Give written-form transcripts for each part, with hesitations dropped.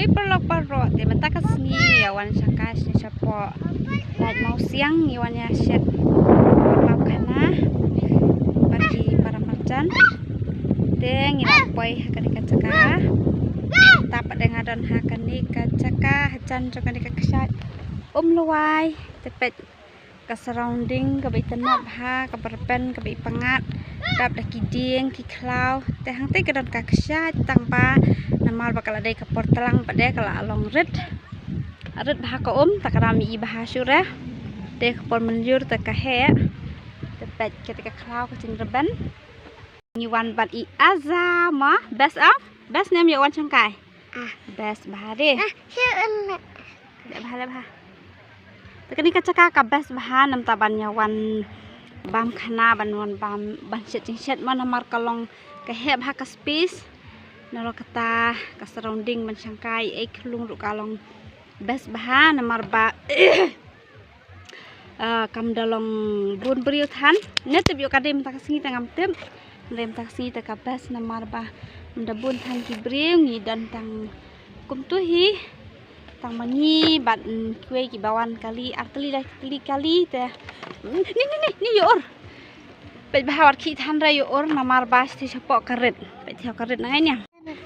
perlo dia mentah kesini ya wan sakas siapa lagi mau siang iwannya set bab kana bagi para merchant deng ilapai hakani kacaka tapak dengan adon hakani kacaka hacan jokani kakasat luai tepet ke surrounding ke tenap ha ke berpen ke pengat dap dah kiding ki klau teh hang teh kedon kakasat tanpa namal bakal ada ke portelang pada kalau along red bah ko takarami ibah syurah deh por menjur tekahe tepet ketika klau ke cing reban ngiwan bat I azama best nem ya wan changkai best bahare tidak bah tekani kacaka ka best bahan nam taban nyawan bam khana banwan bam ban set mana mar kalong kehe bah ka space nalo kata ka surrounding mencangkai klung ru kalong best bahan namar ba kam dalong bun beriut han net biu kadem tak singi tangam tem lem tak singi tak best namar ba ndabun than ki bring ni dan tang kumtuhi tang mangi bat kue ki bawan kali arteli kali teh ni yor pe bahawat ki than ra yor namar bas ti sapok karet pe thiau karet ngai nya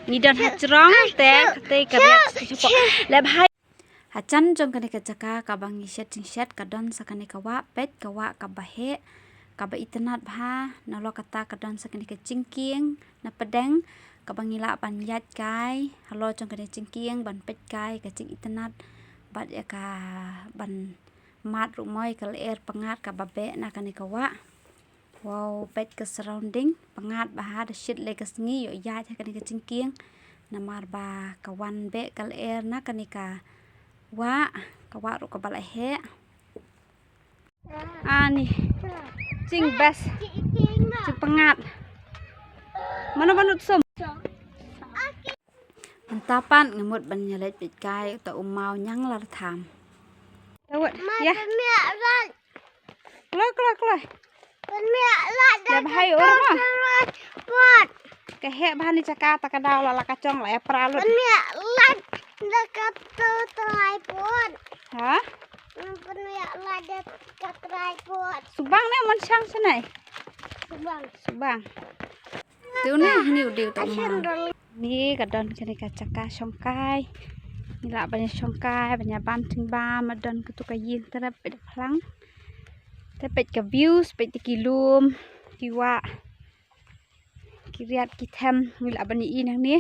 ni dan hacrong teh karet ti sapok le bhai hacan jong kani kacaka kabang set kadon sakani kawa pet kawa kabahe kaba itenat bha nalo kata kadon sakani ke cingking na pedeng kabang ila ban yat kai halo jong kani cingking ban pet kai ke cing itenat bat ya ka ban mat rumoi kal pengat kababe na kani kawa wow pet ke surrounding pengat bah ada shit le ke sengi yo yat kani ke cingking namar ba kawan be kal na kani ka wa kawa ru kabal he ani cing bas cing pengat mana banut som mentapan ngemut ban nyelet pit kai ta umau nyang lar tham lewat ya kloi ya bahai orang mah kehe bahan ni caka ta kadau la kacong la pralut dekat tripod. Hah? Tripod. Subang ni man sang sanai. Subang. Tu ni udah tu mah. Ni kadon kini kacaka songkai. Nila banyak songkai, banyak bam ting bam, adon kutu kayin terap ped plang. Tepet ke views, ped kilum, kiwa. Kiriat kitem nila bani inang ni.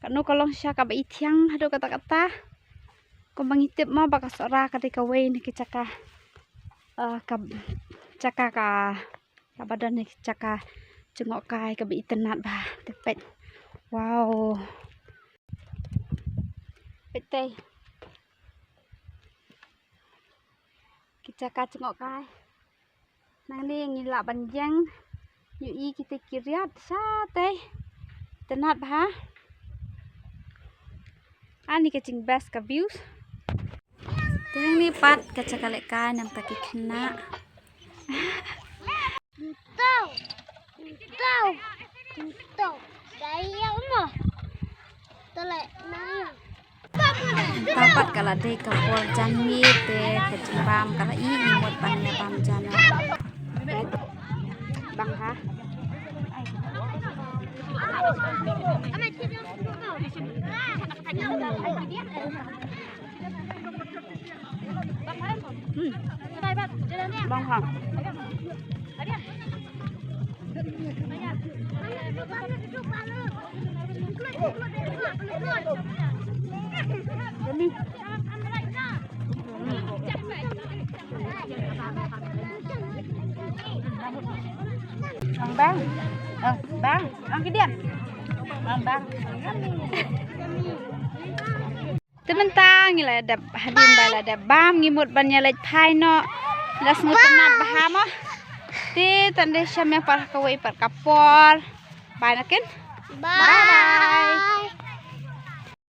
Kanu kolong sya ka bai tiang hado kata-kata ko mangitip ma baka sora ka dikaway ni kicaka caka ka badan ni kicaka jengok kai ka bai tenat ba tepet wow petay kicaka jengok kai nang ni ngila banjang yu kita kiriat sa teh tenat ba ani kecing bas ka views teng ni pat kacakaleka nam taki kena tau kaya mo tole na tapat kala de ka por janmi te kecing bam kala i imot pannya bam jana bang ha bang ha bang ang kidian bang tementang ngila ada hadin bala ada bam ngimut ban nyalet phai no las mutanat bahama ti tande syam yang par kawai par kapor bye nakin bye